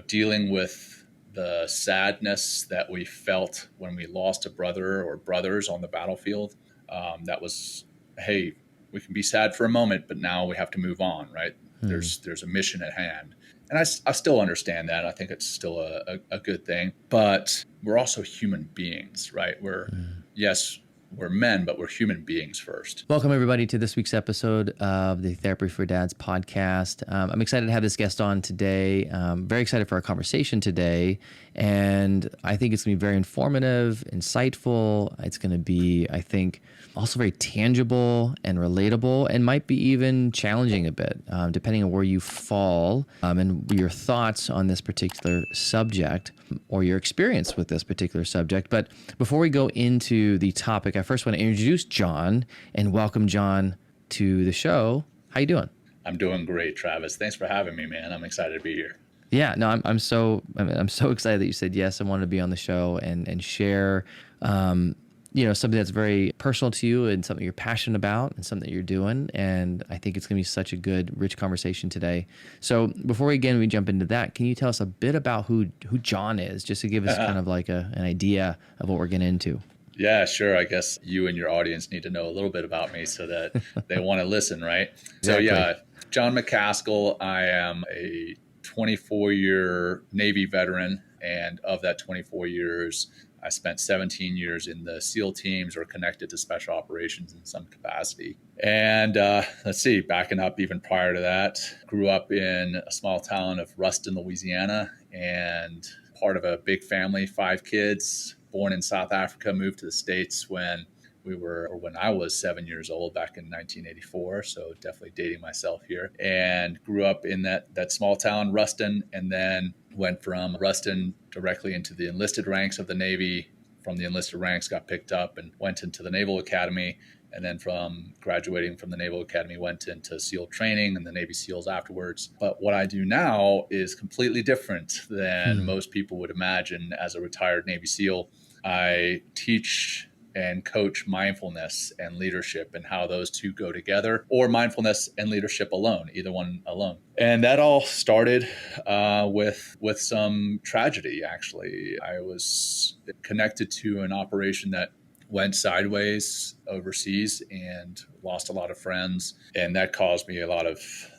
dealing with the sadness that we felt when we lost a brother or brothers on the battlefield. That was, hey, we can be sad for a moment, but now we have to move on, right? There's a mission at hand. And I still understand that. I think it's still a good thing. But we're also human beings, right? Yes, we're men, but we're human beings first. Welcome, everybody, to this week's episode of the Therapy4Dads podcast. I'm excited to have this guest on today. Very excited for our conversation today. And I think it's going to be very informative, insightful. It's going to be, I think, also very tangible and relatable, and might be even challenging a bit, depending on where you fall and your thoughts on this particular subject or your experience with this particular subject. But before we go into the topic, I first want to introduce Jon and welcome Jon to the show. How you doing? I'm doing great, Travis. Thanks for having me, man. I'm excited to be here. Yeah, no, I'm so excited that you said yes. I wanted to be on the show and share, something that's very personal to you and something you're passionate about and something that you're doing. And I think it's going to be such a good, rich conversation today. So before we jump into that, can you tell us a bit about who Jon is, just to give us kind of like an idea of what we're getting into? Yeah, sure. I guess you and your audience need to know a little bit about me so that they want to listen, right? Exactly. So yeah, Jon Macaskill. I am a 24-year Navy veteran, and of that 24 years, I spent 17 years in the SEAL teams or connected to special operations in some capacity. And backing up even prior to that, grew up in a small town of Ruston, Louisiana, and part of a big family, 5 kids, born in South Africa, moved to the States when I was 7 years old back in 1984. So definitely dating myself here, and grew up in that small town, Ruston, and then went from Ruston directly into the enlisted ranks of the Navy. From the enlisted ranks, got picked up and went into the Naval Academy. And then from graduating from the Naval Academy, went into SEAL training and the Navy SEALs afterwards. But what I do now is completely different than most people would imagine as a retired Navy SEAL. I teach and coach mindfulness and leadership and how those two go together, or mindfulness and leadership alone, either one alone. And that all started with some tragedy, actually. I was connected to an operation that went sideways overseas and lost a lot of friends. And that caused me a lot of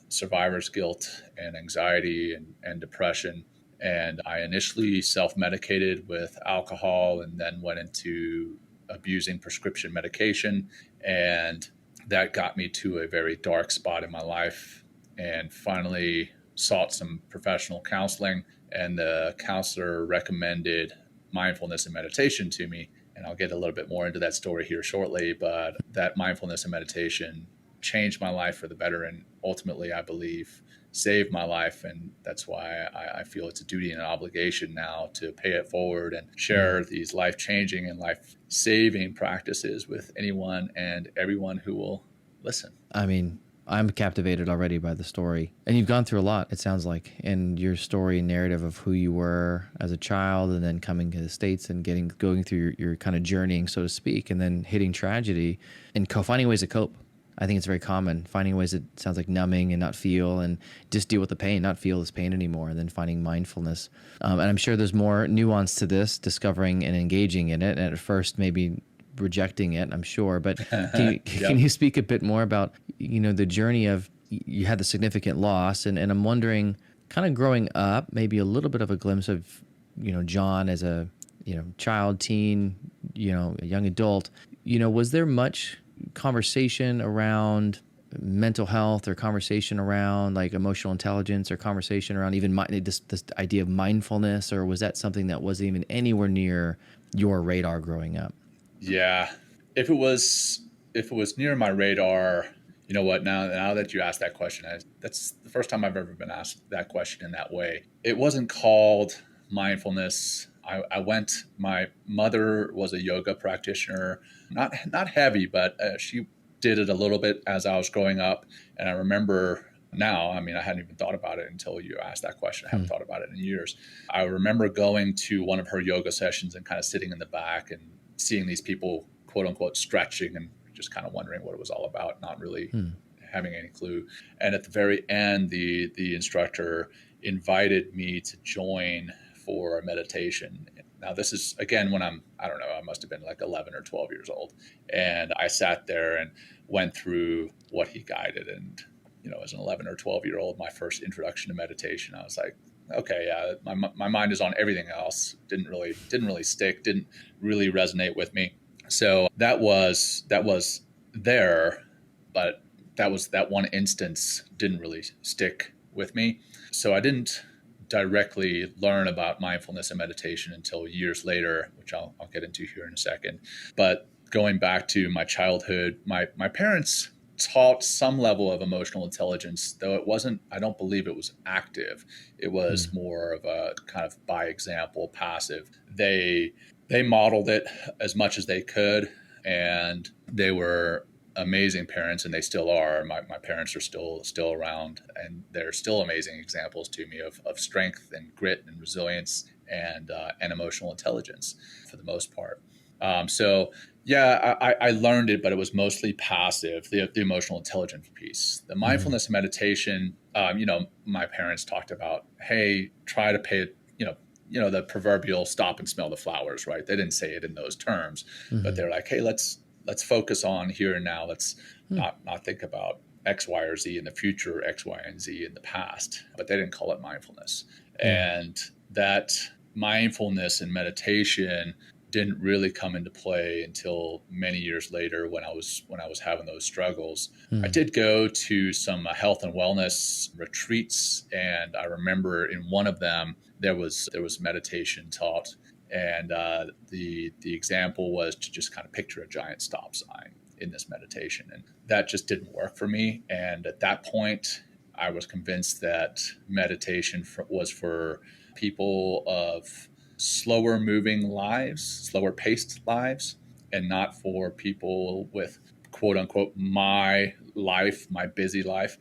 survivor's guilt and anxiety and depression. And I initially self-medicated with alcohol and then went into abusing prescription medication. And that got me to a very dark spot in my life, and finally sought some professional counseling. And the counselor recommended mindfulness and meditation to me. And I'll get a little bit more into that story here shortly, but that mindfulness and meditation changed my life for the better, and ultimately, I believe, saved my life. And that's why I feel it's a duty and an obligation now to pay it forward and share these life-changing and life-saving practices with anyone and everyone who will listen. I mean, I'm captivated already by the story. And you've gone through a lot, it sounds like, in your story and narrative of who you were as a child, and then coming to the States and going through your kind of journeying, so to speak, and then hitting tragedy and finding ways to cope. I think it's very common, finding ways that sounds like numbing and not feel, and just deal with the pain, not feel this pain anymore, and then finding mindfulness. And I'm sure there's more nuance to this, discovering and engaging in it, and at first maybe rejecting it, I'm sure. But can you speak a bit more about, the journey of, you had the significant loss, and I'm wondering, kind of growing up, maybe a little bit of a glimpse of, Jon as a, child, teen, a young adult, was there much conversation around mental health, or conversation around like emotional intelligence, or conversation around even this idea of mindfulness, or was that something that wasn't even anywhere near your radar growing up? Yeah, if it was near my radar, you know what? Now that you asked that question, that's the first time I've ever been asked that question in that way. It wasn't called mindfulness. My mother was a yoga practitioner, not heavy, but she did it a little bit as I was growing up. And I remember now, I hadn't even thought about it until you asked that question. I haven't thought about it in years. I remember going to one of her yoga sessions and kind of sitting in the back and seeing these people, quote unquote, stretching, and just kind of wondering what it was all about, not really having any clue. And at the very end, the instructor invited me to join for a meditation. Now, this is, again, when I don't know, I must have been like 11 or 12 years old. And I sat there and went through what he guided. And, as an 11 or 12-year-old, my first introduction to meditation, I was like, okay, yeah, my mind is on everything else. Didn't really stick, didn't really resonate with me. So that was there, but that one instance didn't really stick with me. So I didn't directly learn about mindfulness and meditation until years later, which I'll get into here in a second. But going back to my childhood, my parents taught some level of emotional intelligence, though it wasn't, I don't believe it was active. It was more of a kind of by example, passive. They modeled it as much as they could, and they were amazing parents, and they still are. My parents are still around, and they're still amazing examples to me of strength and grit and resilience and emotional intelligence for the most part. So yeah, I learned it, but it was mostly passive, the emotional intelligence piece. The mindfulness meditation, my parents talked about, hey, try to pay, the proverbial stop and smell the flowers, right? They didn't say it in those terms, but they're like, hey, let's focus on here and now. Let's not think about X, Y, or Z in the future, X, Y, and Z in the past, but they didn't call it mindfulness. And that mindfulness and meditation didn't really come into play until many years later when I was having those struggles. I did go to some health and wellness retreats, and I remember in one of them there was meditation taught, and the example was to just kind of picture a giant stop sign in this meditation, and that just didn't work for me. And at that point, I was convinced that meditation was for people of slower moving lives, slower paced lives, and not for people with quote unquote my life, my busy life,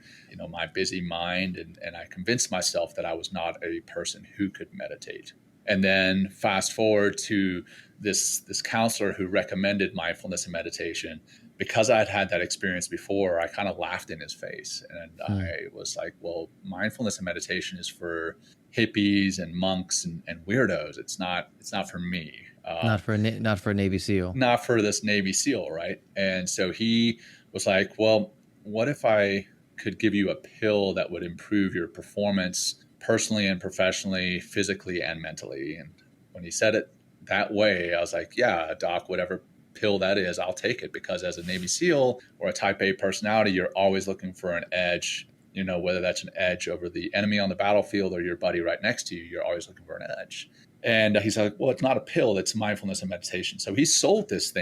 my busy mind. And I convinced myself that I was not a person who could meditate. And then fast forward to this counselor who recommended mindfulness and meditation. Because I had had that experience before, I kind of laughed in his face. And I was like, well, mindfulness and meditation is for hippies and monks and weirdos. It's not for me. Not for a Navy SEAL. Not for this Navy SEAL, right? And so he was like, well, what if I could give you a pill that would improve your performance personally and professionally, physically and mentally? And when he said it that way, I was like, yeah, doc, whatever pill that is, I'll take it, because as a Navy SEAL or a type A personality, you're always looking for an edge, whether that's an edge over the enemy on the battlefield or your buddy right next to you, you're always looking for an edge. And he's like, well, it's not a pill, it's mindfulness and meditation. So he sold this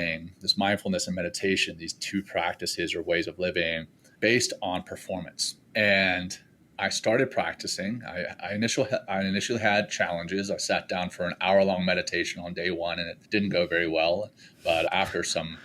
mindfulness and meditation, these two practices or ways of living based on performance. And I started practicing. I initially had challenges. I sat down for an hour-long meditation on day one, and it didn't go very well. But after some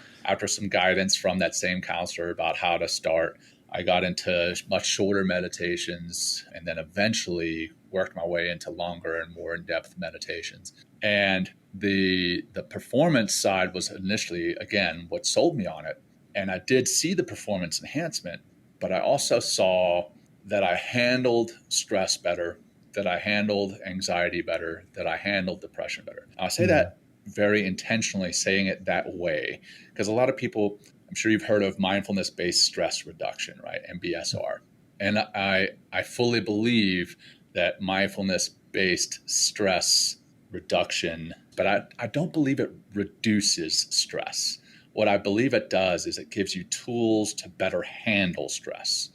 guidance from that same counselor about how to start, I got into much shorter meditations, and then eventually worked my way into longer and more in-depth meditations. And the performance side was initially, again, what sold me on it. And I did see the performance enhancement, but I also saw that I handled stress better, that I handled anxiety better, that I handled depression better. I say that very intentionally, saying it that way, because a lot of people, I'm sure you've heard of mindfulness-based stress reduction, right? MBSR. And I fully believe that mindfulness-based stress reduction, but I don't believe it reduces stress. What I believe it does is it gives you tools to better handle stress.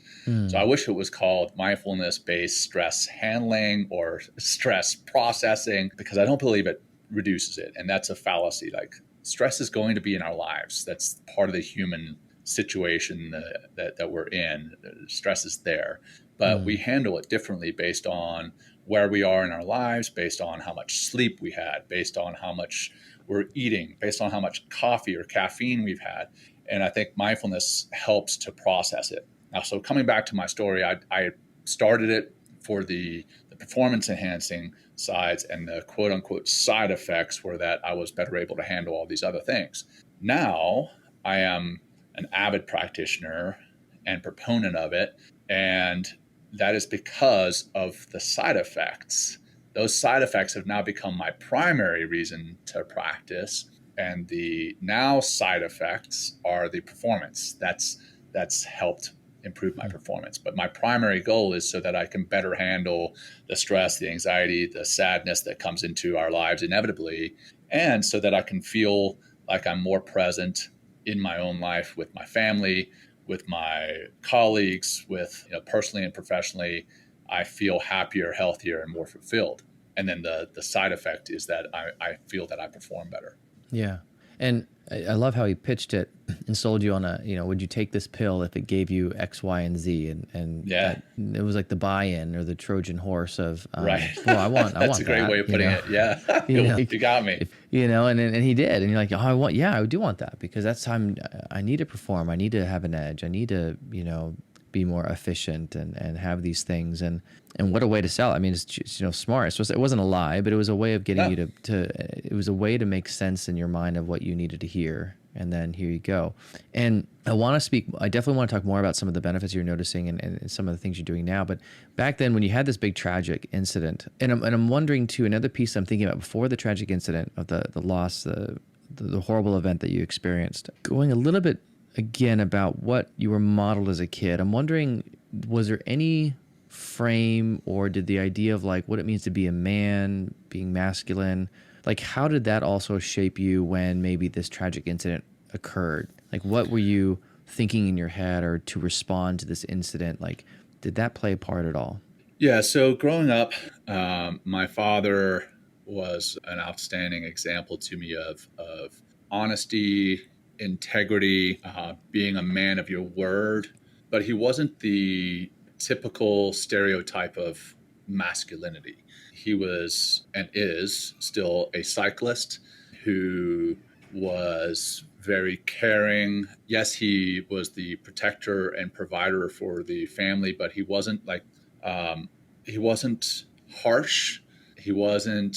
So I wish it was called mindfulness-based stress handling or stress processing, because I don't believe it reduces it. And that's a fallacy. Like, stress is going to be in our lives. That's part of the human situation that we're in. Stress is there, but we handle it differently based on where we are in our lives, based on how much sleep we had, based on how much we're eating, based on how much coffee or caffeine we've had. And I think mindfulness helps to process it. Now, so coming back to my story, I started it for the performance enhancing sides, and the quote unquote side effects were that I was better able to handle all these other things. Now I am an avid practitioner and proponent of it. And that is because of the side effects. Those side effects have now become my primary reason to practice. And the now side effects are the performance. That's helped improve my performance. But my primary goal is so that I can better handle the stress, the anxiety, the sadness that comes into our lives inevitably, and so that I can feel like I'm more present in my own life with my family, with my colleagues, with personally and professionally. I feel happier, healthier, and more fulfilled. And then the side effect is that I feel that I perform better. Yeah. And I love how he pitched it and sold you on would you take this pill if it gave you X, Y, and Z? And yeah, it was like the buy-in or the Trojan horse of, right. Well, I want That's a great that, way of putting it. Yeah. You got me. And he did. And you're like, I do want that, because that's time I need to perform. I need to have an edge. I need to, be more efficient and have these things. And what a way to sell it. I mean, it's just, smart. So it wasn't a lie, but it was a way of getting you it was a way to make sense in your mind of what you needed to hear. And then here you go. And I definitely want to talk more about some of the benefits you're noticing and some of the things you're doing now. But back then when you had this big tragic incident, and I'm wondering too, another piece I'm thinking about before the tragic incident of the loss, the horrible event that you experienced, going a little bit again about what you were modeled as a kid. I'm wondering, was there any frame, or did the idea of like what it means to be a man, being masculine, like how did that also shape you when maybe this tragic incident occurred? Like what were you thinking in your head, or to respond to this incident? Like, did that play a part at all? Yeah. So growing up, my father was an outstanding example to me of honesty, integrity, being a man of your word. But he wasn't the typical stereotype of masculinity. He was and is still a cyclist who was very caring. Yes, he was the protector and provider for the family, but he wasn't he wasn't harsh. He wasn't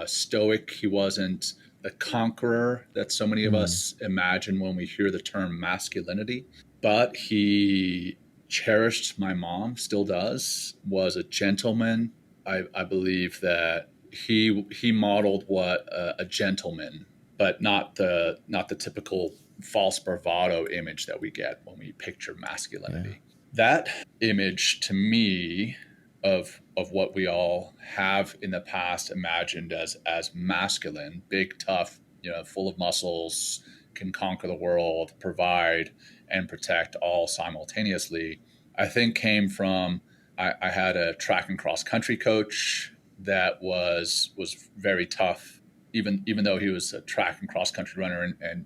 stoic. He wasn't the conqueror that so many of us imagine when we hear the term masculinity. But he cherished my mom, still does, was a gentleman. I believe that he modeled what a gentleman, but not the typical false bravado image that we get when we picture masculinity. Yeah. That image to me of what we all have in the past imagined as masculine, big, tough, full of muscles, can conquer the world, provide and protect all simultaneously, I think came from I had a track and cross country coach that was very tough, even though he was a track and cross country runner and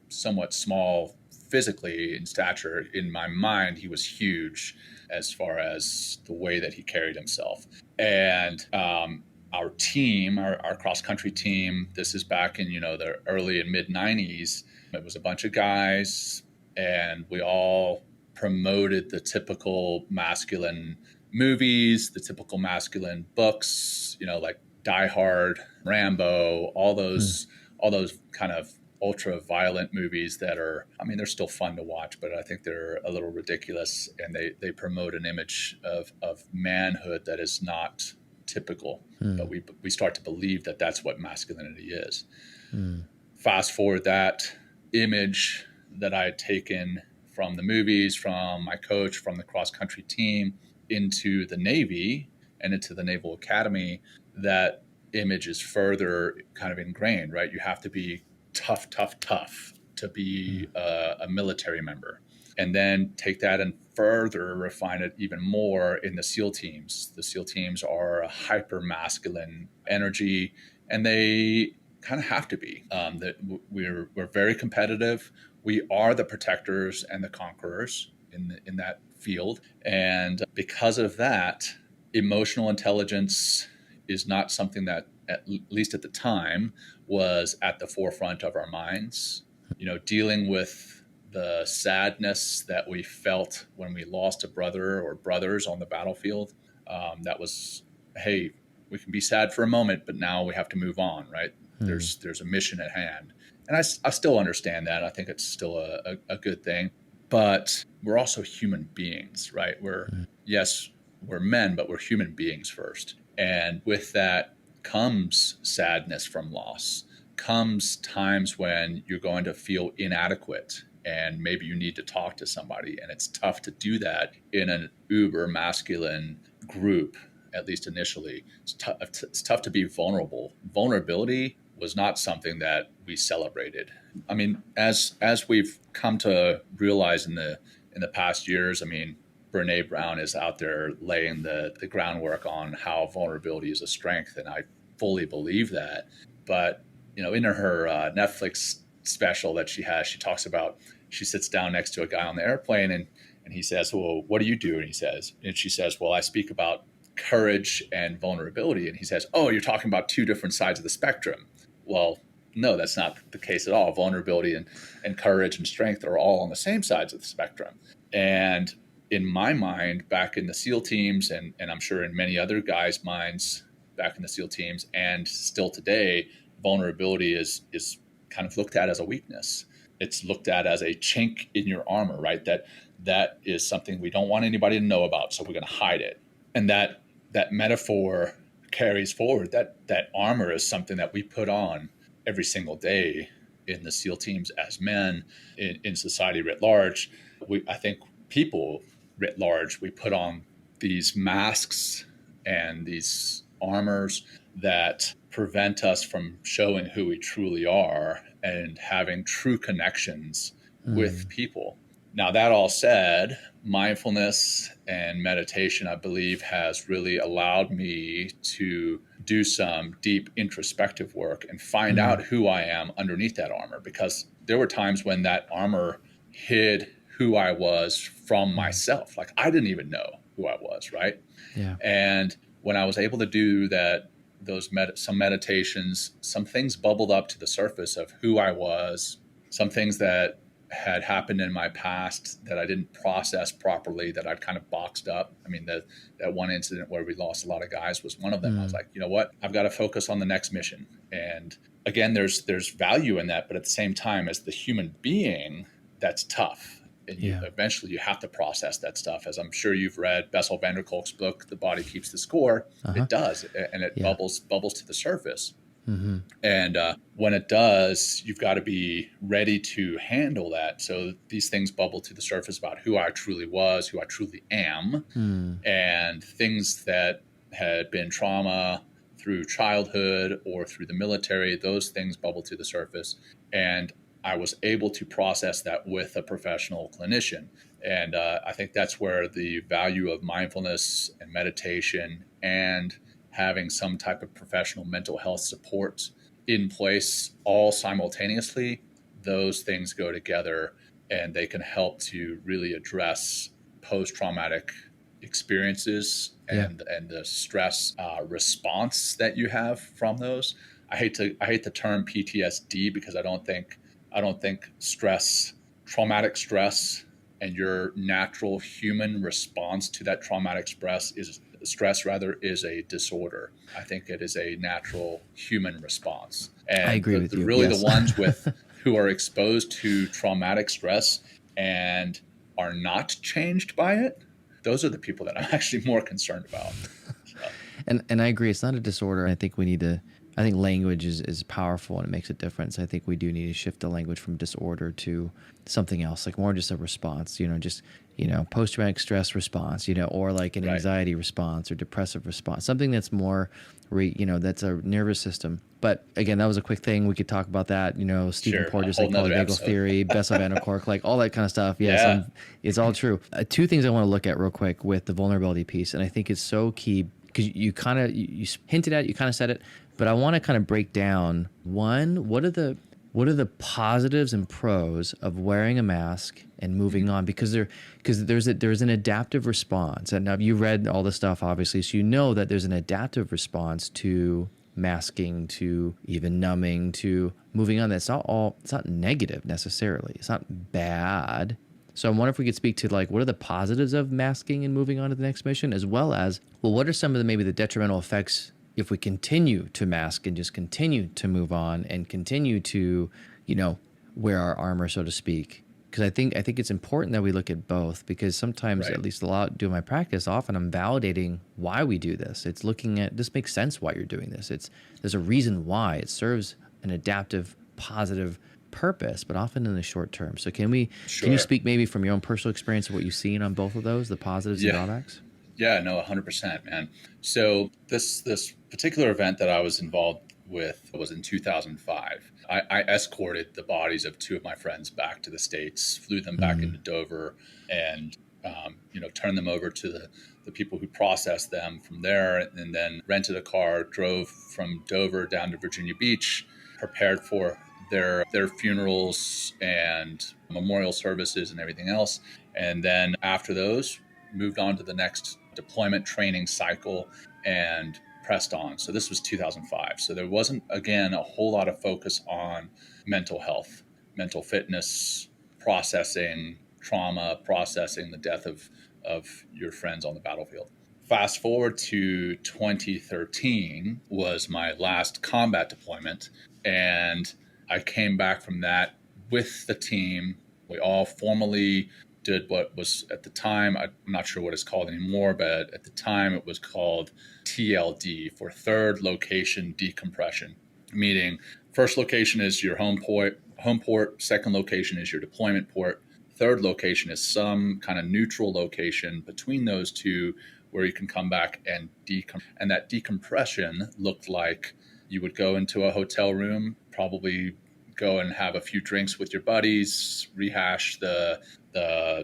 somewhat small physically in stature. In my mind, he was huge as far as the way that he carried himself. And our team, our cross country team, this is back in the early and mid 90s. It was a bunch of guys, and we all promoted the typical masculine movies, the typical masculine books, like Die Hard, Rambo, all those kind of ultra violent movies that are, they're still fun to watch, but I think they're a little ridiculous, and they promote an image of manhood that is not typical, but we start to believe that that's what masculinity is. Fast forward that image that I had taken from the movies, from my coach, from the cross-country team, into the Navy and into the Naval Academy, that image is further kind of ingrained, right? You have to be tough to be a military member. And then take that and further refine it even more in the SEAL teams. The SEAL teams are a hyper masculine energy, and they kind of have to be. That we're very competitive. We are the protectors and the conquerors in that field. And because of that, emotional intelligence is not something that, at least at the time, was at the forefront of our minds. Dealing with the sadness that we felt when we lost a brother or brothers on the battlefield, that was, hey, we can be sad for a moment, but now we have to move on, right? There's a mission at hand. And I still understand that. I think it's still a good thing. But we're also human beings, right? Yes, we're men, but we're human beings first. And with that comes sadness from loss, comes times when you're going to feel inadequate and maybe you need to talk to somebody. And it's tough to do that in an uber masculine group, at least initially. It's tough to be vulnerable. Vulnerability was not something that we celebrated. I mean, as we've come to realize in the past years, I mean, Brene Brown is out there laying the groundwork on how vulnerability is a strength, and I fully believe that. But in her Netflix special that she has, she talks about, she sits down next to a guy on the airplane, and he says, "Well, what do you do?" And she says, "Well, I speak about courage and vulnerability." And he says, "Oh, you're talking about two different sides of the spectrum." Well, no, that's not the case at all. Vulnerability and courage and strength are all on the same sides of the spectrum. And in my mind, back in the SEAL teams, and I'm sure in many other guys' minds back in the SEAL teams, and still today, vulnerability is kind of looked at as a weakness. It's looked at as a chink in your armor, right? That is something we don't want anybody to know about, so we're going to hide it. And that metaphor carries forward. That armor is something that we put on every single day in the SEAL teams as men, in society writ large. I think people writ large, we put on these masks and these armors that prevent us from showing who we truly are and having true connections with people. Now, that all said, mindfulness and meditation, I believe, has really allowed me to do some deep introspective work and find out who I am underneath that armor, because there were times when that armor hid who I was from myself. Like, I didn't even know who I was, right? Yeah. And when I was able to do that, some meditations, some things bubbled up to the surface of who I was, some things that had happened in my past that I didn't process properly, that I'd kind of boxed up. I mean, that one incident where we lost a lot of guys was one of them. I was like, you know what? I've got to focus on the next mission. And again, there's value in that, but at the same time, as the human being, that's tough. And eventually you have to process that stuff. As I'm sure you've read Bessel van der Kolk's book, The Body Keeps the Score. It does. And it bubbles to the surface. And when it does, you've got to be ready to handle that. So these things bubble to the surface about who I truly was, who I truly am, and things that had been trauma through childhood or through the military, those things bubble to the surface. And I was able to process that with a professional clinician. And I think that's where the value of mindfulness and meditation and having some type of professional mental health support in place all simultaneously, those things go together and they can help to really address post-traumatic experiences and the stress response that you have from those. I hate the term PTSD because I don't think traumatic stress and your natural human response to that traumatic stress is a disorder. I think it is a natural human response. And I agree with you. Really, the ones who are exposed to traumatic stress and are not changed by it, those are the people that I'm actually more concerned about. So. And I agree. It's not a disorder. I think I think language is powerful and it makes a difference. I think we do need to shift the language from disorder to something else, like more just a response, post-traumatic stress response, or like an anxiety response or depressive response, something that's more, that's a nervous system. But again, that was a quick thing. We could talk about that, Stephen Porges, like polyvagal theory, Bessel van der Kolk, like all that kind of stuff. Yes, it's all true. Two things I want to look at real quick with the vulnerability piece. And I think it's so key because you kind of, you hinted at, you kind of said it, but I want to kind of break down, one, what are the positives and pros of wearing a mask and moving on? Because there's an adaptive response. And now you read all this stuff, obviously, so you know that there's an adaptive response to masking, to even numbing, to moving on. It's not negative necessarily. It's not bad. So I wonder if we could speak to like, what are the positives of masking and moving on to the next mission, as well as, well, what are some of maybe the detrimental effects if we continue to mask and just continue to move on and continue to, wear our armor, so to speak? Because I think it's important that we look at both, because sometimes, Right. at least a lot doing my practice, often I'm validating why we do this. It's looking at, this makes sense why you're doing this. There's a reason why it serves an adaptive, positive purpose, but often in the short term. So can you Sure. speak maybe from your own personal experience of what you've seen on both of those, the positives and Yeah. drawbacks? Yeah, no, 100%, man. So this particular event that I was involved with was in 2005. I escorted the bodies of two of my friends back to the States, flew them back into Dover, and turned them over to the people who processed them from there, and then rented a car, drove from Dover down to Virginia Beach, prepared for their funerals and memorial services and everything else. And then after those, moved on to the next deployment training cycle and pressed on. So this was 2005. So there wasn't, again, a whole lot of focus on mental health, mental fitness, processing trauma, processing the death of your friends on the battlefield. Fast forward to 2013 was my last combat deployment. And I came back from that with the team. We all formally did what was at the time, I'm not sure what it's called anymore, but at the time it was called TLD, for third location decompression, meaning first location is your home port, second location is your deployment port, third location is some kind of neutral location between those two where you can come back and decompress. And that decompression looked like you would go into a hotel room, probably go and have a few drinks with your buddies, rehash the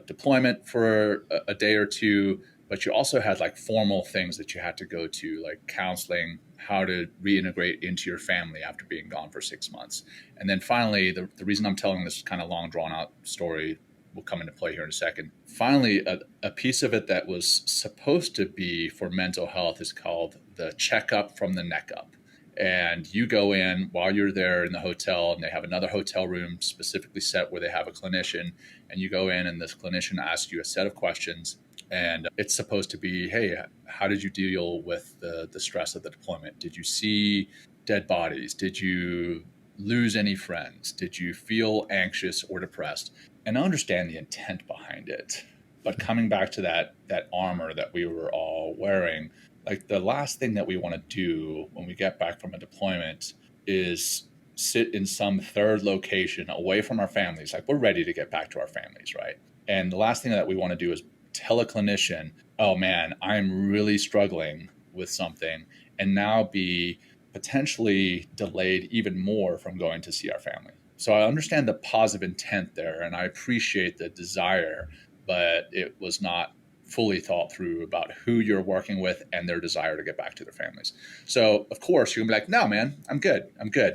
deployment for a day or two, but you also had like formal things that you had to go to, like counseling, how to reintegrate into your family after being gone for 6 months. And then finally, the reason I'm telling this kind of long drawn out story will come into play here in a second. Finally, a piece of it that was supposed to be for mental health is called the checkup from the neck up. And you go in while you're there in the hotel, and they have another hotel room specifically set where they have a clinician, and you go in and this clinician asks you a set of questions, and it's supposed to be, hey, how did you deal with the stress of the deployment? Did you see dead bodies? Did you lose any friends? Did you feel anxious or depressed? And understand the intent behind it. But coming back to that armor that we were all wearing, like the last thing that we want to do when we get back from a deployment is sit in some third location away from our families. Like we're ready to get back to our families, right? And the last thing that we want to do is tell a clinician, oh man, I'm really struggling with something, and now be potentially delayed even more from going to see our family. So I understand the positive intent there, and I appreciate the desire, but it was not fully thought through about who you're working with and their desire to get back to their families. So of course you're gonna be like, no, man, I'm good,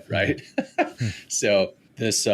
right? So this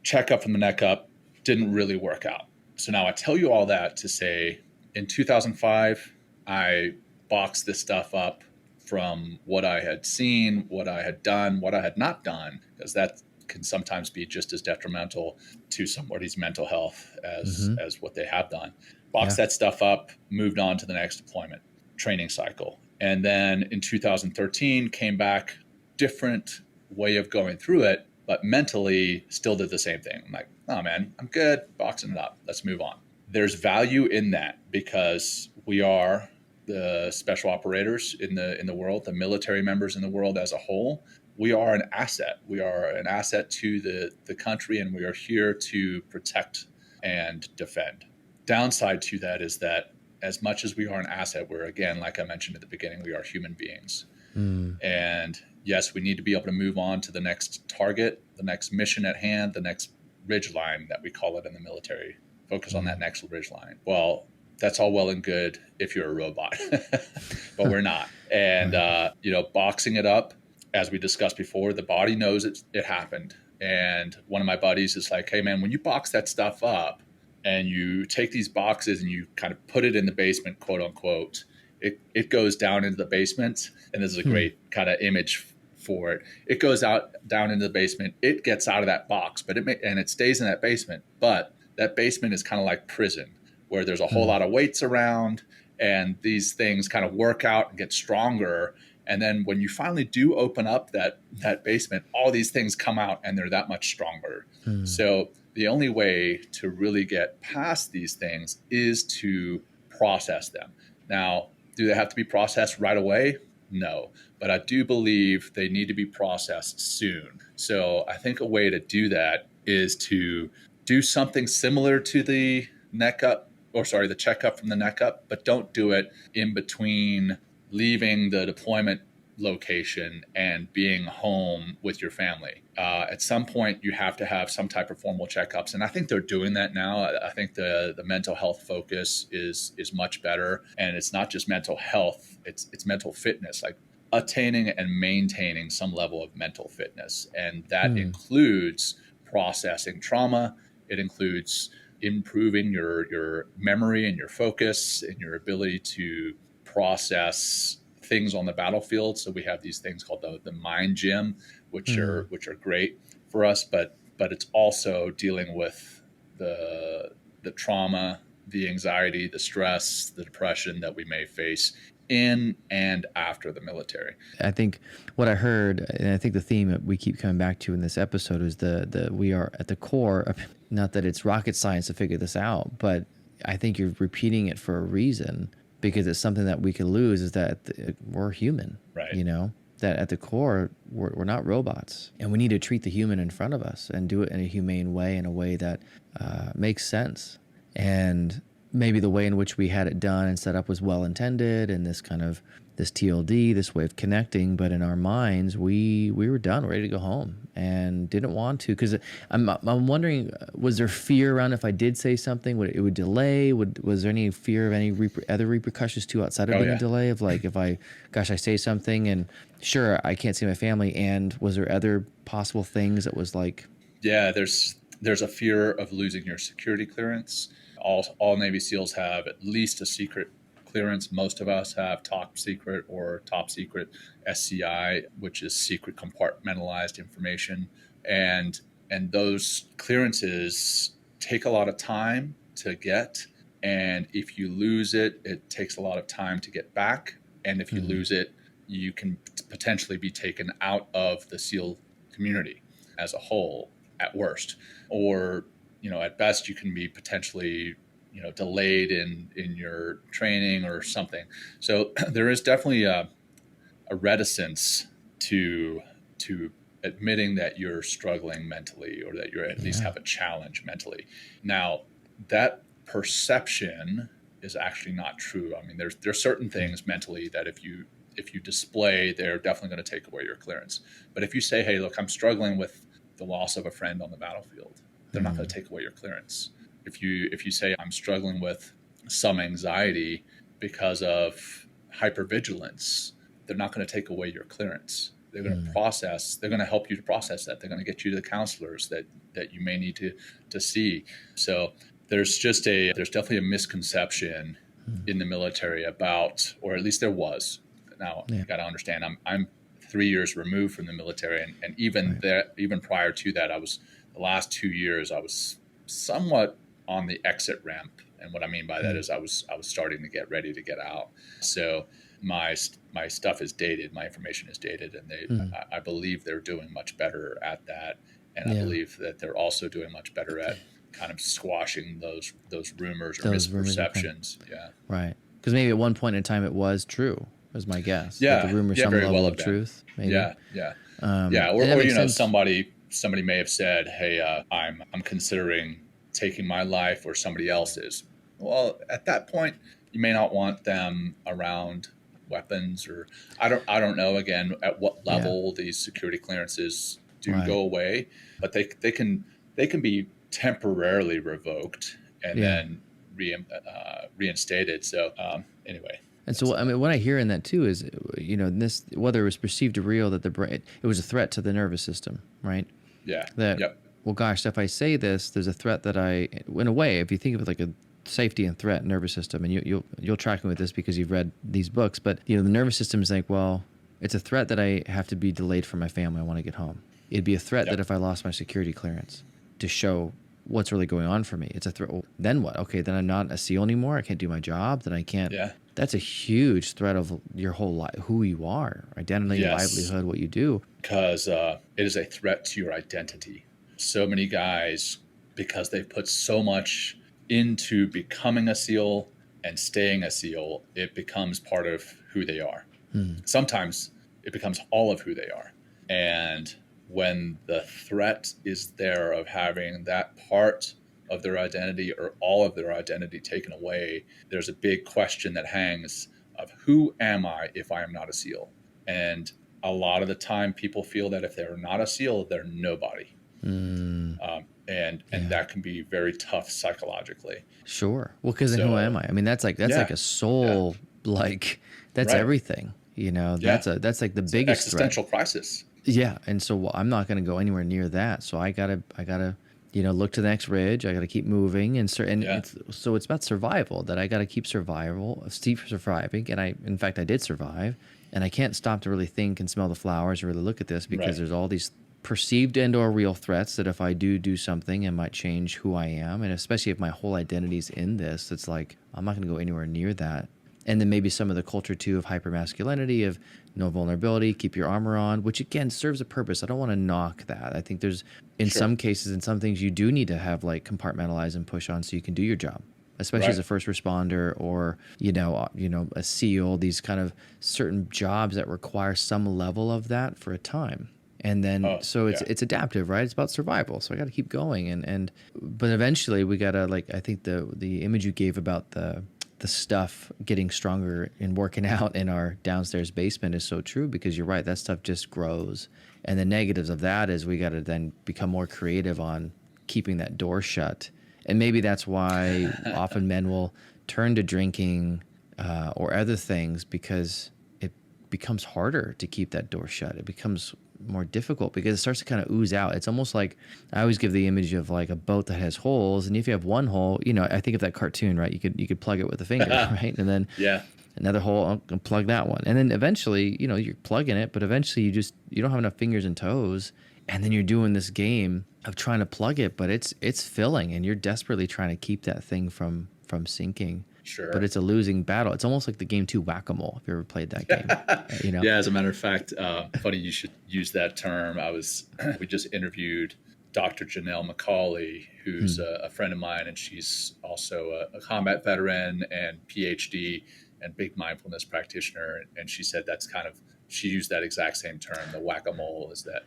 checkup from the neck up didn't really work out. So now I tell you all that to say, in 2005, I boxed this stuff up from what I had seen, what I had done, what I had not done, because that can sometimes be just as detrimental to somebody's mental health as what they have done. Boxed that stuff up, moved on to the next deployment training cycle. And then in 2013, came back, different way of going through it, but mentally still did the same thing. I'm like, oh man, I'm good, boxing it up, let's move on. There's value in that because we are the special operators in the world, the military members in the world as a whole. We are an asset. We are an asset to the country, and we are here to protect and defend. Downside to that is that as much as we are an asset, we're, again, like I mentioned at the beginning, we are human beings. And yes, we need to be able to move on to the next target, the next mission at hand, the next ridge line that we call it in the military. Focus on that next ridge line. Well, that's all well and good if you're a robot, but we're not. And, boxing it up, as we discussed before, the body knows it happened. And one of my buddies is like, hey man, when you box that stuff up and you take these boxes and you kind of put it in the basement, quote unquote, it goes down into the basement. And this is a great kind of image for it. It goes down into the basement. It gets out of that box, but it stays in that basement. But that basement is kind of like prison, where there's a whole lot of weights around, and these things kind of work out and get stronger. And then when you finally do open up that basement, all these things come out and they're that much stronger. So the only way to really get past these things is to process them. Now, do they have to be processed right away? No, but I do believe they need to be processed soon. So I think a way to do that is to do something similar to the the checkup from the neck up, but don't do it in between leaving the deployment location and being home with your family. At some point, you have to have some type of formal checkups, and I think they're doing that now. I think the mental health focus is much better, and it's not just mental health; it's mental fitness, like attaining and maintaining some level of mental fitness, and that includes processing trauma. It includes improving your memory and your focus and your ability to process things on the battlefield. So we have these things called the mind gym, which are great for us, but it's also dealing with the trauma, the anxiety, the stress, the depression that we may face in and after the military. I think what I heard, and I think the theme that we keep coming back to in this episode is the we are at the core of, not that it's rocket science to figure this out, but I think you're repeating it for a reason, because it's something that we can lose, is that we're human, right? You know, that at the core, we're not robots, and we need to treat the human in front of us and do it in a humane way, in a way that makes sense. And maybe the way in which we had it done and set up was well intended, and this TLD, this way of connecting, but in our minds, we were done, ready to go home, and didn't want to, because I'm wondering, was there fear around if I did say something, it would delay? Was there any fear of any other repercussions too outside of being a delay, of like, if I say something and sure, I can't see my family, and was there other possible things that was like? Yeah, there's a fear of losing your security clearance. All Navy SEALs have at least a secret clearance. Most of us have top secret or top secret SCI, which is secret compartmentalized information. And those clearances take a lot of time to get. And if you lose it, it takes a lot of time to get back. And if you lose it, you can potentially be taken out of the SEAL community as a whole at worst. Or at best, you can be potentially, delayed in your training or something. So there is definitely a reticence to admitting that you're struggling mentally, or that you at least have a challenge mentally. Now, that perception is actually not true. I mean, there's certain things mentally that if you display, they're definitely going to take away your clearance. But if you say, hey, look, I'm struggling with the loss of a friend on the battlefield, they're not going to take away your clearance. If you say, I'm struggling with some anxiety because of hypervigilance, they're not going to take away your clearance. They're going to they're going to help you to process that. They're going to get you to the counselors that you may need to see. So there's definitely a misconception in the military about, or at least there was. Now, you got to understand, I'm 3 years removed from the military, and even even prior to that, the last 2 years, I was somewhat on the exit ramp. And what I mean by that is I was starting to get ready to get out. So my stuff is dated, my information is dated, and I believe they're doing much better at that. And I believe that they're also doing much better at kind of squashing those rumors or misperceptions. Right. Because maybe at one point in time it was true, was my guess. Yeah. That the rumor, some level of truth. Maybe. Yeah. Or somebody may have said, hey, I'm considering taking my life, or somebody else's. Well, at that point, you may not want them around weapons, or I don't know again at what level these security clearances do go away, but they can be temporarily revoked and then reinstated. So anyway. And so, I mean, what I hear in that too is, this, whether it was perceived or real, that the brain, it was a threat to the nervous system, right? Yeah. Well, gosh, if I say this, there's a threat that in a way, if you think of it like a safety and threat nervous system, and you'll track me with this because you've read these books, but the nervous system is like, well, it's a threat that I have to be delayed from my family. I want to get home. It'd be a threat that if I lost my security clearance, to show what's really going on for me. It's a threat. Well, then what? Okay, then I'm not a SEAL anymore. I can't do my job. Then I can't. Yeah. That's a huge threat of your whole life, who you are, identity, livelihood, what you do. Because it is a threat to your identity. So many guys because they've put so much into becoming a SEAL and staying a SEAL, it becomes part of who they are. Sometimes it becomes all of who they are. And when the threat is there of having that part of their identity or all of their identity taken away, there's a big question that hangs of who am I if I am not a SEAL? And a lot of the time people feel that if they're not a SEAL, they're nobody. And that can be very tough psychologically. Sure. Well, because then who am I? I mean, that's like a soul, like that's everything, you know, that's like the biggest existential threat. Crisis. Yeah. And so I'm not going to go anywhere near that. So I gotta, you know, look to the next ridge. I got to keep moving. And it's about survival, that I got to keep surviving. And in fact, I did survive, and I can't stop to really think and smell the flowers or really look at this, because there's all these perceived and or real threats that if I do something, it might change who I am. And especially if my whole identity's in this, it's like, I'm not going to go anywhere near that. And then maybe some of the culture too of hypermasculinity, of no vulnerability, keep your armor on, which again serves a purpose. I don't want to knock that. I think there's, in some cases, in some things, you do need to have like compartmentalize and push on so you can do your job, especially as a first responder, or you know a SEAL. These kind of certain jobs that require some level of that for a time. And then, it's adaptive, right? It's about survival. So I got to keep going. But eventually we got to, like, I think the image you gave about the stuff getting stronger and working out in our downstairs basement is so true, because you're right. That stuff just grows. And the negatives of that is we got to then become more creative on keeping that door shut. And maybe that's why often men will turn to drinking or other things, because it becomes harder to keep that door shut. It becomes more difficult because it starts to kind of ooze out. It's almost like, I always give the image of like a boat that has holes, and if you have one hole, you know, I think of that cartoon, right? You could plug it with a finger, right? And then another hole, I'll plug that one, and then eventually, you know, you're plugging it, but eventually you don't have enough fingers and toes, and then you're doing this game of trying to plug it, but it's filling, and you're desperately trying to keep that thing from sinking. Sure. But it's a losing battle. It's almost like the game 2 Whack-A-Mole, if you ever played that game. You know? Yeah, as a matter of fact, funny you should use that term. We just interviewed Dr. Janelle McCauley, who's a friend of mine, and she's also a combat veteran and PhD and big mindfulness practitioner. And she said she used that exact same term, the Whack-A-Mole, is that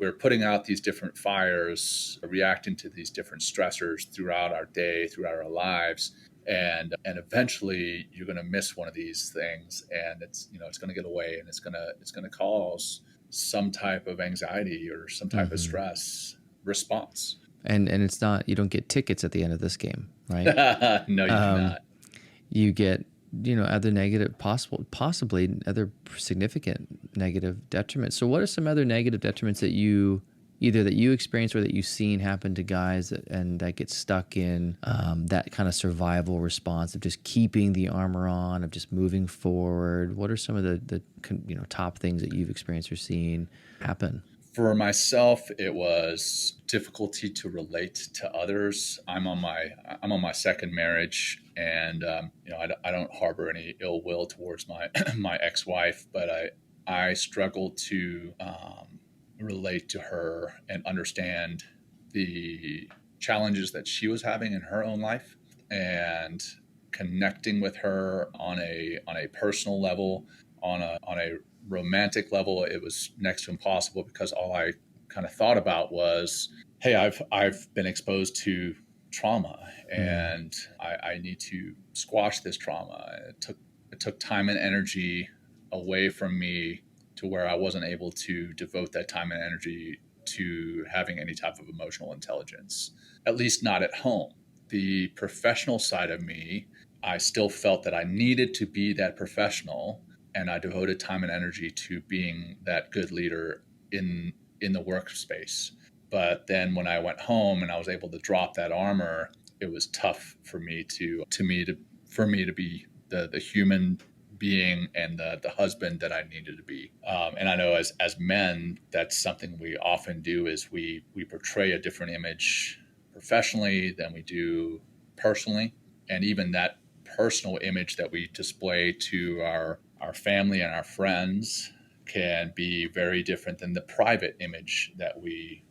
we're putting out these different fires, reacting to these different stressors throughout our day, throughout our lives. And eventually you're going to miss one of these things, and it's going to get away, and it's going to cause some type of anxiety or some type of stress response. And it's not, you don't get tickets at the end of this game, right? No, you do not. You get, you know, other negative, possibly other significant negative detriments. So what are some other negative detriments that you experience or that you've seen happen to guys that get stuck in that kind of survival response of just keeping the armor on, of just moving forward? What are some of the top things that you've experienced or seen happen? For myself, it was difficulty to relate to others. I'm on my second marriage, and I don't harbor any ill will towards my my ex-wife, but I struggled to relate to her and understand the challenges that she was having in her own life, and connecting with her on a personal level, on a romantic level. It was next to impossible, because all I kind of thought about was, hey, I've been exposed to trauma, and I need to squash this trauma. It took time and energy away from me to where I wasn't able to devote that time and energy to having any type of emotional intelligence, at least not at home. The professional side of me, I still felt that I needed to be that professional, and I devoted time and energy to being that good leader in the workspace. But then when I went home and I was able to drop that armor, it was tough for me to be the human being and the husband that I needed to be. And I know as men, that's something we often do, is we portray a different image professionally than we do personally. And even that personal image that we display to our family and our friends can be very different than the private image that we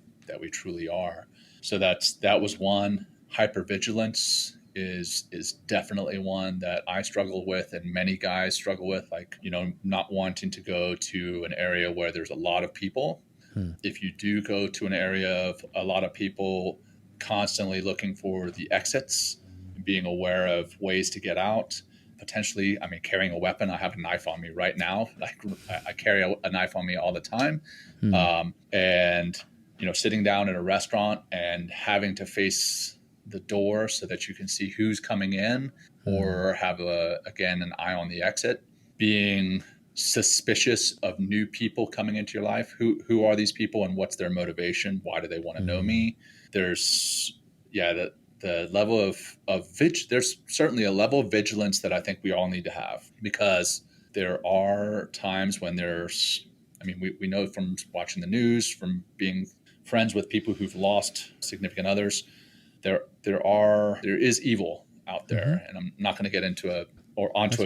truly are. So that was one. Hypervigilance is definitely one that I struggle with, and many guys struggle with, like, not wanting to go to an area where there's a lot of people. If you do go to an area of a lot of people, constantly looking for the exits, being aware of ways to get out, potentially, carrying a weapon. I have a knife on me right now. Like, I carry a knife on me all the time. And, sitting down at a restaurant and having to face the door so that you can see who's coming in, or have an eye on the exit, being suspicious of new people coming into your life. Who are these people and what's their motivation? Why do they want to know me? There's the level of there's certainly a level of vigilance that I think we all need to have, because there are times when we know from watching the news, from being friends with people who've lost significant others, there is evil out there. And I'm not going to get into a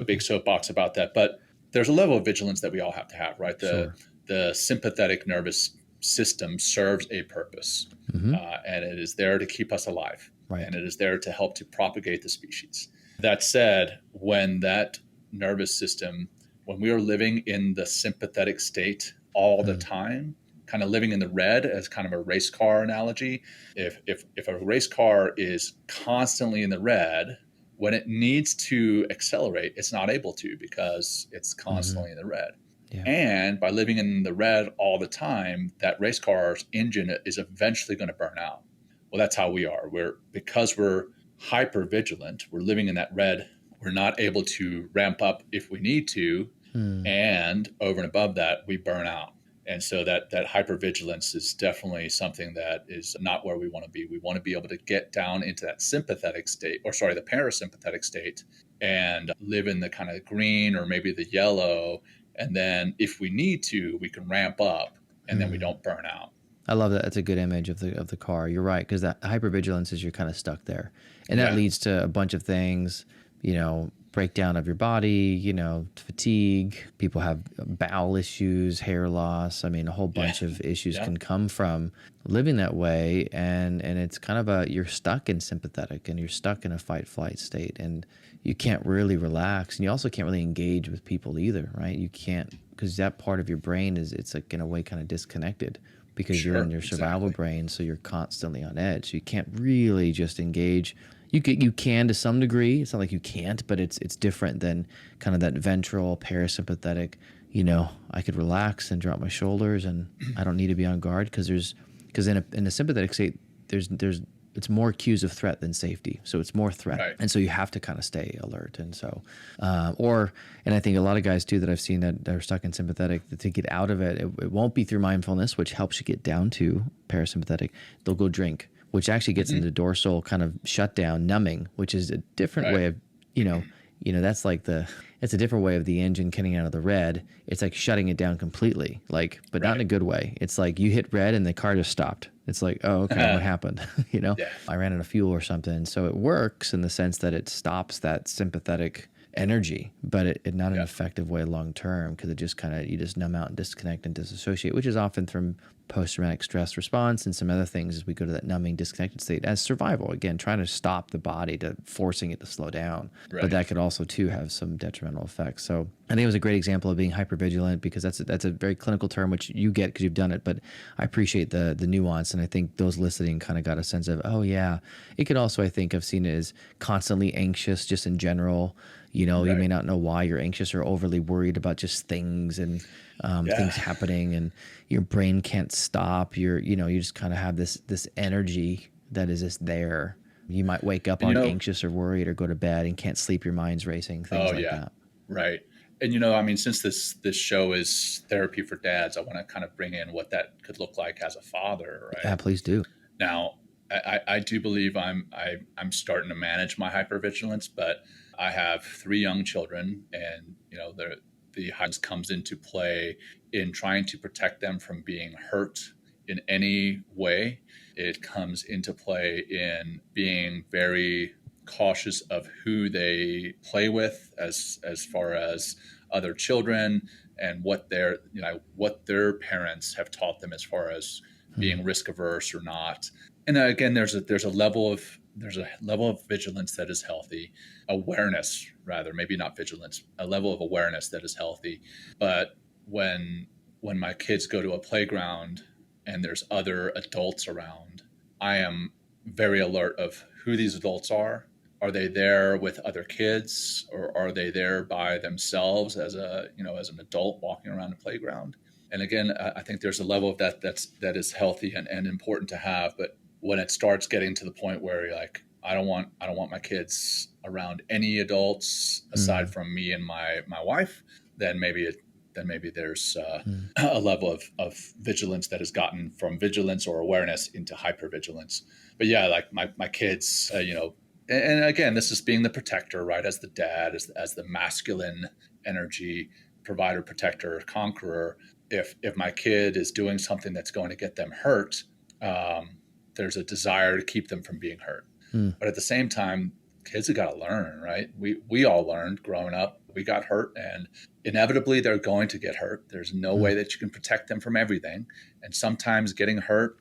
big soapbox about that, but there's a level of vigilance that we all have to have, right? The sympathetic nervous system serves a purpose, and it is there to keep us alive, and it is there to help to propagate the species. That said, when that nervous system, when we are living in the sympathetic state all the time, kind of living in the red, as kind of a race car analogy, if a race car is constantly in the red, when it needs to accelerate, it's not able to, because it's constantly in the red. Yeah. And by living in the red all the time, that race car's engine is eventually going to burn out. Well, that's how we are. Because we're hyper vigilant, we're living in that red. We're not able to ramp up if we need to. And over and above that, we burn out. And so that hypervigilance is definitely something that is not where we want to be. We want to be able to get down into that sympathetic state, the parasympathetic state, and live in the kind of green or maybe the yellow. And then if we need to, we can ramp up, and then we don't burn out. I love that. That's a good image of the car. You're right, because that hypervigilance is you're kind of stuck there. And that leads to a bunch of things, breakdown of your body, fatigue. People have bowel issues, hair loss. A whole bunch of issues can come from living that way. And it's kind of you're stuck in sympathetic, and you're stuck in a fight flight state, and you can't really relax. And you also can't really engage with people either, right? You can't, because that part of your brain it's like in a way kind of disconnected, because you're in your survival brain. So you're constantly on edge. So you can't really just engage. You can to some degree. It's not like you can't, but it's different than kind of that ventral parasympathetic. I could relax and drop my shoulders, and I don't need to be on guard, because in a sympathetic state, it's more cues of threat than safety. So it's more threat, and so you have to kind of stay alert. And so, and I think a lot of guys too that I've seen that are stuck in sympathetic, to get out of it won't be through mindfulness, which helps you get down to parasympathetic. They'll go drink, which actually gets into dorsal kind of shutdown, numbing, which is a different way of, that's like it's a different way of the engine getting out of the red. It's like shutting it down completely, but not in a good way. It's like you hit red and the car just stopped. It's like, oh, okay, what happened? I ran out of fuel or something. So it works in the sense that it stops that sympathetic energy, but it not an effective way long term, because it just you just numb out and disconnect and disassociate, which is often from post-traumatic stress response and some other things as we go to that numbing, disconnected state as survival. Again, trying to stop the body, to forcing it to slow down. But that could also too have some detrimental effects. So I think it was a great example of being hypervigilant, because that's a very clinical term, which you get because you've done it. But I appreciate the nuance, and I think those listening kind of got a sense of, oh yeah. It could also, I think, I've seen it as constantly anxious just in general. You may not know why you're anxious or overly worried about just things and things happening, and your brain can't stop. You just kind of have this energy that is just there. You might wake up anxious or worried, or go to bed and can't sleep. Your mind's racing, things like that. Right. And, since this show is Therapy for Dads, I want to kind of bring in what that could look like as a father, right? Yeah, please do. Now, I do believe I'm starting to manage my hypervigilance, but I have 3 young children, and the hypervigilance comes into play in trying to protect them from being hurt in any way. It comes into play in being very cautious of who they play with, as far as other children, and what their parents have taught them as far as being risk averse or not. And again, there's a level of vigilance that is healthy, awareness rather, maybe not vigilance, a level of awareness that is healthy. But when my kids go to a playground and there's other adults around, I am very alert of who these adults are. Are they there with other kids, or are they there by themselves as an adult walking around the playground? And again, I think there's a level of that is healthy and important to have. But when it starts getting to the point where you're like, I don't want my kids around any adults aside from me and my wife, then maybe there's a level of vigilance that has gotten from vigilance or awareness into hypervigilance. But yeah, like my kids, and again, this is being the protector, right? As the dad, as the masculine energy, provider, protector, conqueror. If my kid is doing something that's going to get them hurt, there's a desire to keep them from being hurt. But at the same time, kids have got to learn, right? We all learned growing up. We got hurt, and inevitably they're going to get hurt. There's no way that you can protect them from everything. And sometimes getting hurt,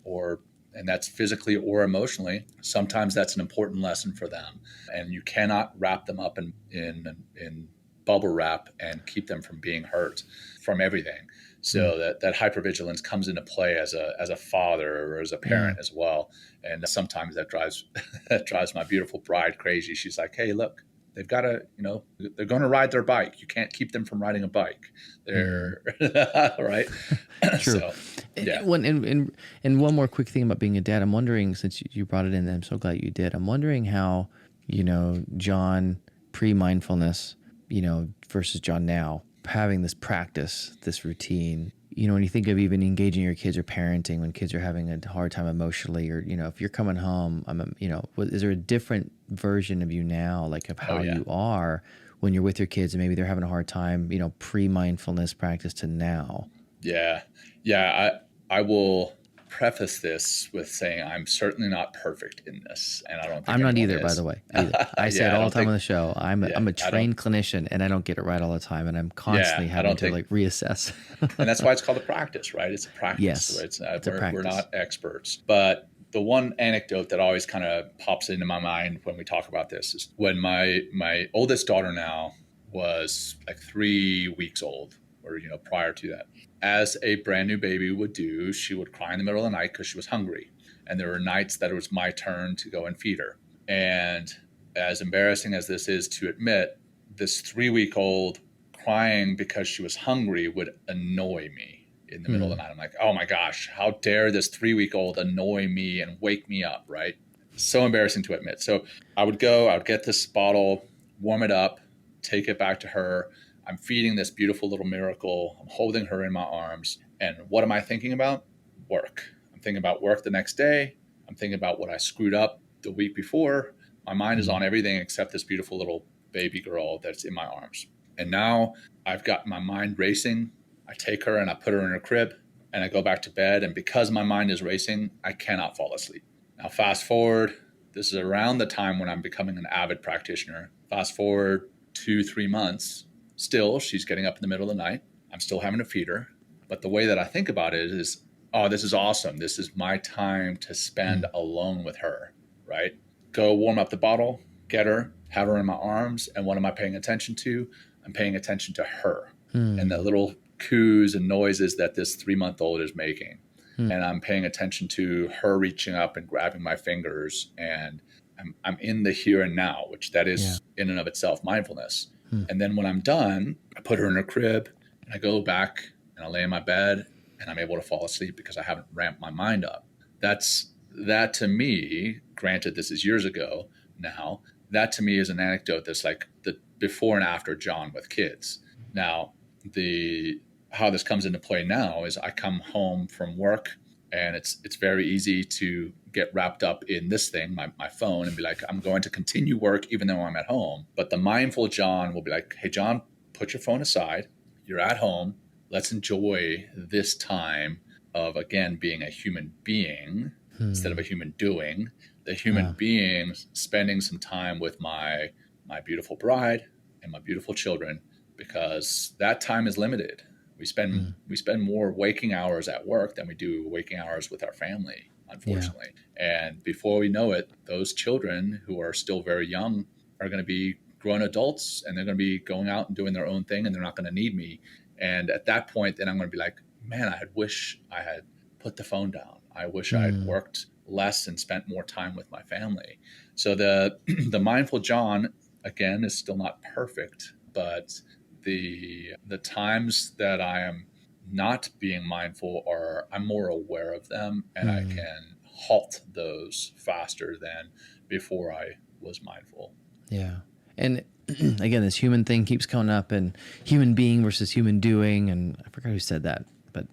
and that's physically or emotionally, sometimes that's an important lesson for them. And you cannot wrap them up in bubble wrap and keep them from being hurt from everything. So that hypervigilance comes into play as a father or as a parent as well. And sometimes that drives my beautiful bride crazy. She's like, hey, look, they've got to, they're going to ride their bike. You can't keep them from riding a bike. They're right. True. So, yeah. And one more quick thing about being a dad. I'm wondering, since you brought it in, I'm so glad you did. I'm wondering how, Jon pre-mindfulness, versus Jon now, having this practice, this routine, when you think of even engaging your kids or parenting when kids are having a hard time emotionally, or, if you're coming home, is there a different version of you now, like of how you are when you're with your kids and maybe they're having a hard time, pre-mindfulness practice to now? Yeah. Yeah. I will preface this with saying I'm certainly not perfect in this, and I don't think I'm not either, by the way. I say it all the time on the show. I'm a trained clinician, and I don't get it right all the time, and I'm constantly having to reassess. And that's why it's called a practice, right? It's a practice. Yes, right? It's a practice. We're not experts. But the one anecdote that always kind of pops into my mind when we talk about this is when my oldest daughter now was like 3 weeks old, or prior to that. As a brand new baby would do, she would cry in the middle of the night because she was hungry. And there were nights that it was my turn to go and feed her. And as embarrassing as this is to admit, this 3-week-old crying because she was hungry would annoy me in the middle of the night. I'm like, oh my gosh, how dare this 3-week-old annoy me and wake me up, right? So embarrassing to admit. So I would get this bottle, warm it up, take it back to her. I'm feeding this beautiful little miracle. I'm holding her in my arms. And what am I thinking about? Work. I'm thinking about work the next day. I'm thinking about what I screwed up the week before. My mind is on everything except this beautiful little baby girl that's in my arms. And now I've got my mind racing. I take her and I put her in her crib and I go back to bed. And because my mind is racing, I cannot fall asleep. Now, fast forward. This is around the time when I'm becoming an avid practitioner. Fast forward 2-3 months. Still, she's getting up in the middle of the night. I'm still having to feed her. But the way that I think about it is, oh, this is awesome. This is my time to spend alone with her, right? Go warm up the bottle, get her, have her in my arms. And what am I paying attention to? I'm paying attention to her and the little coos and noises that this 3-month-old is making. And I'm paying attention to her reaching up and grabbing my fingers. And I'm in the here and now, which that is in and of itself mindfulness. And then when I'm done, I put her in her crib and I go back and I lay in my bed and I'm able to fall asleep because I haven't ramped my mind up. That to me, granted this is years ago now, that to me is an anecdote that's like the before and after Jon with kids. Now, how this comes into play now is I come home from work and it's very easy to get wrapped up in this thing, my phone, and be like, I'm going to continue work even though I'm at home. But the mindful Jon will be like, hey, Jon, put your phone aside. You're at home. Let's enjoy this time of, again, being a human being instead of a human doing. The human being spending some time with my beautiful bride and my beautiful children, because that time is limited. We spend more waking hours at work than we do waking hours with our family. Yeah. unfortunately. And before we know it, those children who are still very young are going to be grown adults, and they're going to be going out and doing their own thing, and they're not going to need me. And at that point, then I'm going to be like, man, I wish I had put the phone down. I wish I had worked less and spent more time with my family. So the mindful Jon, again, is still not perfect, but the times that I am not being mindful, are I'm more aware of them, and I can halt those faster than before I was mindful. Yeah. And again, this human thing keeps coming up, and human being versus human doing. And I forgot who said that, but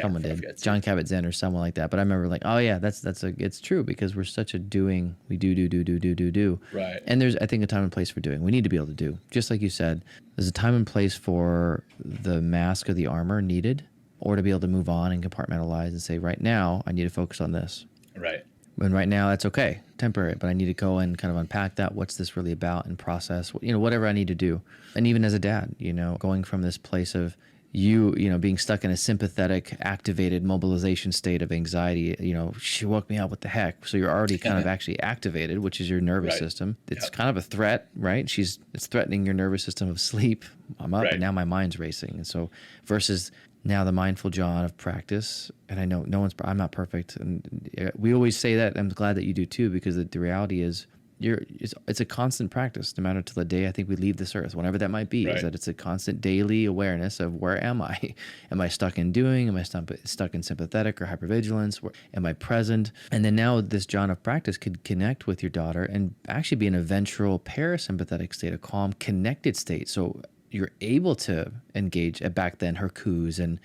someone did. John Kabat-Zinn or someone like that. But I remember like, oh yeah, it's true, because we're such a doing. We do. Right. And there's, I think, a time and place for doing. We need to be able to do. Just like you said, there's a time and place for the mask or the armor needed, or to be able to move on and compartmentalize and say, right now, I need to focus on this. Right. And right now, that's okay, temporary, but I need to go and kind of unpack that. What's this really about, and process, whatever I need to do. And even as a dad, going from this place of being stuck in a sympathetic, activated mobilization state of anxiety, she woke me up, what the heck? So you're already kind of actually activated, which is your nervous system. It's kind of a threat, right? It's threatening your nervous system of sleep. I'm up, and now my mind's racing. And so versus now the mindful Jon of practice, and I know I'm not perfect, and we always say that. I'm glad that you do too, because the reality is it's a constant practice, no matter till the day I think we leave this earth, whenever that might be. Is that it's a constant daily awareness of, where am I? Am I stuck in doing? Am I stuck in sympathetic or hypervigilance? Am I present? And then now this Jon of practice could connect with your daughter and actually be in a ventral parasympathetic state, a calm, connected state. So you're able to engage back then her coups and,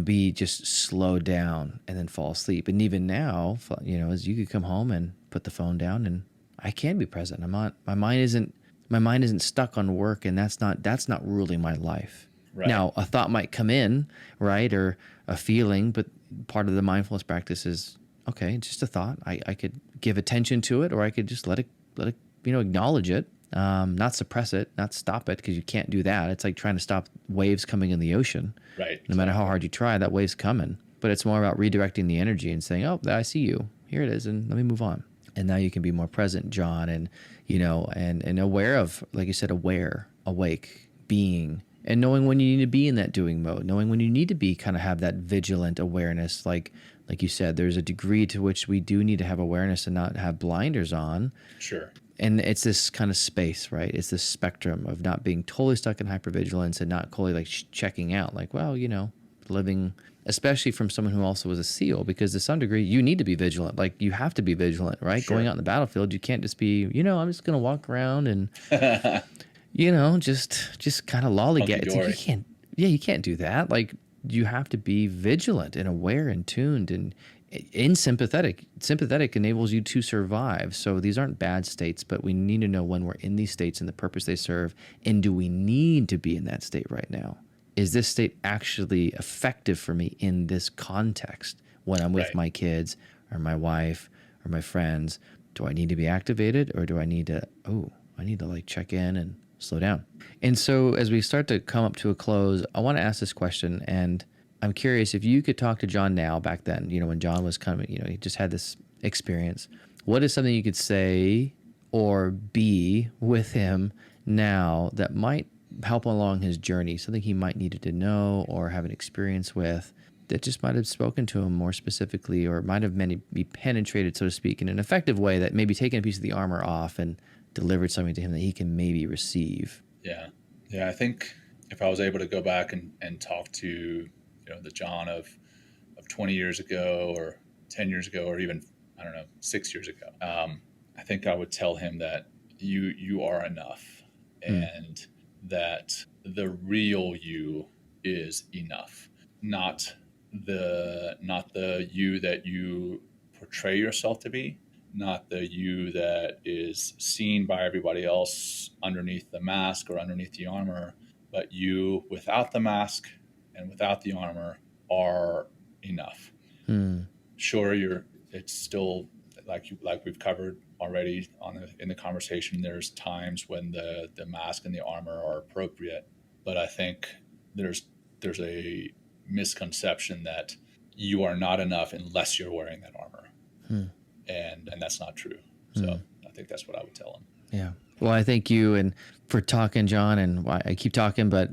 be just slow down and then fall asleep. And even now, as you could come home and put the phone down, and I can be present. My mind isn't stuck on work, and that's not ruling my life. Right. Now, a thought might come in, right, or a feeling, but part of the mindfulness practice is, okay, just a thought. I could give attention to it, or I could just let it acknowledge it. Not suppress it, not stop it, because you can't do that. It's like trying to stop waves coming in the ocean. Right. No matter how hard you try, that wave's coming. But it's more about redirecting the energy and saying, oh, I see you. Here it is, and let me move on. And now you can be more present, Jon, and and aware of, like you said, awake, being, and knowing when you need to be in that doing mode, knowing when you need to be kind of have that vigilant awareness. Like you said, there's a degree to which we do need to have awareness and not have blinders on. Sure. And it's this kind of space, right? It's this spectrum of not being totally stuck in hypervigilance and not totally like checking out, like, well, living, especially from someone who also was a SEAL, because to some degree you need to be vigilant. Like you have to be vigilant, right? Sure. Going out in the battlefield, you can't just be, I'm just going to walk around and, just kind of lollygag. It's like, you can't do that. Like you have to be vigilant and aware and tuned and in sympathetic. Sympathetic enables you to survive. So these aren't bad states, but we need to know when we're in these states and the purpose they serve. And do we need to be in that state right now? Is this state actually effective for me in this context when I'm with my kids or my wife or my friends? Do I need to be activated, or do I need to, like check in and slow down? And so as we start to come up to a close, I want to ask this question, and I'm curious if you could talk to Jon now, back then, when Jon was coming, he just had this experience. What is something you could say or be with him now that might help along his journey, something he might needed to know or have an experience with that just might have spoken to him more specifically, or might have be penetrated, so to speak, in an effective way, that maybe taken a piece of the armor off and delivered something to him that he can maybe receive? Yeah. I think if I was able to go back and talk to the Jon of 20 years ago or 10 years ago, or even 6 years ago, I think I would tell him that you are enough, and that the real you is enough, not the you that you portray yourself to be, not the you that is seen by everybody else underneath the mask or underneath the armor, but you without the mask and without the armor are enough. Sure, it's still like we've covered already in the conversation. There's times when the mask and the armor are appropriate, but I think there's a misconception that you are not enough unless you're wearing that armor. And that's not true. So I think that's what I would tell them. Yeah. Well, I thank you and for talking, Jon, and I keep talking, but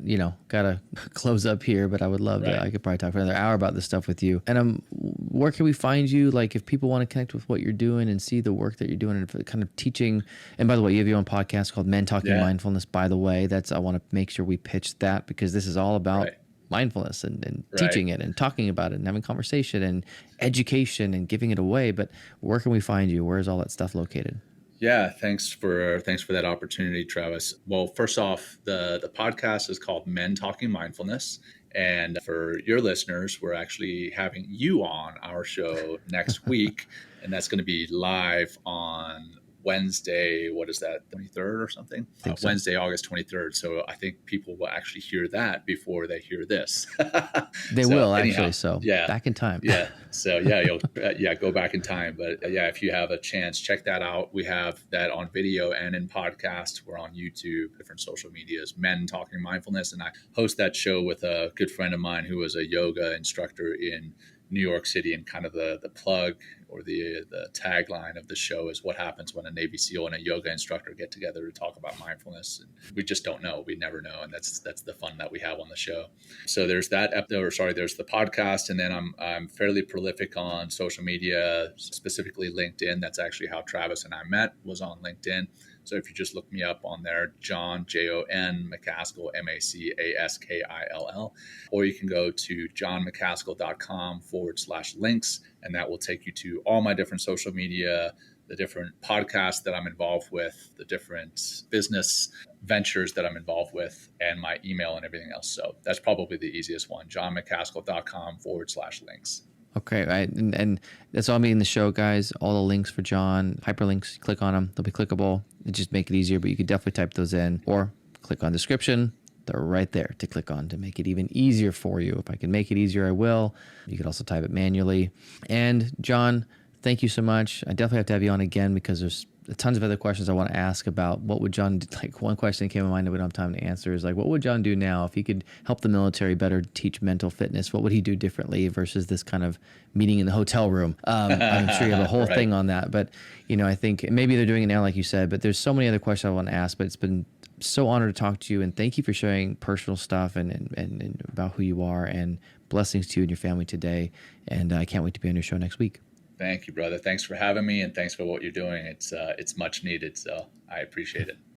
gotta close up here. But I would love to. I could probably talk for another hour about this stuff with you. And where can we find you? Like, if people want to connect with what you're doing and see the work that you're doing and kind of teaching. And by the way, you have your own podcast called Men Talking Mindfulness. By the way, I want to make sure we pitch that, because this is all about mindfulness and teaching it and talking about it and having conversation and education and giving it away. But where can we find you? Where's all that stuff located? Yeah, thanks for that opportunity, Travis. Well, first off, the podcast is called Men Talking Mindfulness. And for your listeners, we're actually having you on our show next week. And that's going to be live on Wednesday, what is that, 23rd or something? So. Wednesday, August 23rd. So I think people will actually hear that before they hear this. They will actually. So back in time. So you'll go back in time. But if you have a chance, check that out. We have that on video and in podcast. We're on YouTube, different social medias, Men Talking Mindfulness. And I host that show with a good friend of mine who was a yoga instructor in New York City, and kind of the plug or the tagline of the show is what happens when a Navy SEAL and a yoga instructor get together to talk about mindfulness. And we just don't know. We never know. And that's the fun that we have on the show. So there's that there's the podcast. And then I'm fairly prolific on social media, specifically LinkedIn. That's actually how Travis and I met, was on LinkedIn. So if you just look me up on there, Jon, Jon Macaskill, Macaskill, or you can go to jonmacaskill.com/links, and that will take you to all my different social media, the different podcasts that I'm involved with, the different business ventures that I'm involved with, and my email and everything else. So that's probably the easiest one, jonmacaskill.com/links. Okay, right. And that's all me in the show, guys. All the links for Jon, hyperlinks, click on them. They'll be clickable. It just make it easier, but you could definitely type those in or click on description. They're right there to click on to make it even easier for you. If I can make it easier, I will. You could also type it manually. And Jon, thank you so much. I definitely have to have you on again, because there's tons of other questions I want to ask about what would Jon do. Like, one question that came to mind that we don't have time to answer is like, what would Jon do now if he could help the military better teach mental fitness? What would he do differently versus this kind of meeting in the hotel room? I'm sure you have a whole thing on that, but I think maybe they're doing it now, like you said, but there's so many other questions I want to ask. But it's been so honored to talk to you, and thank you for sharing personal stuff and about who you are, and blessings to you and your family today. And I can't wait to be on your show next week. Thank you, brother. Thanks for having me, and thanks for what you're doing. It's much needed, so I appreciate it.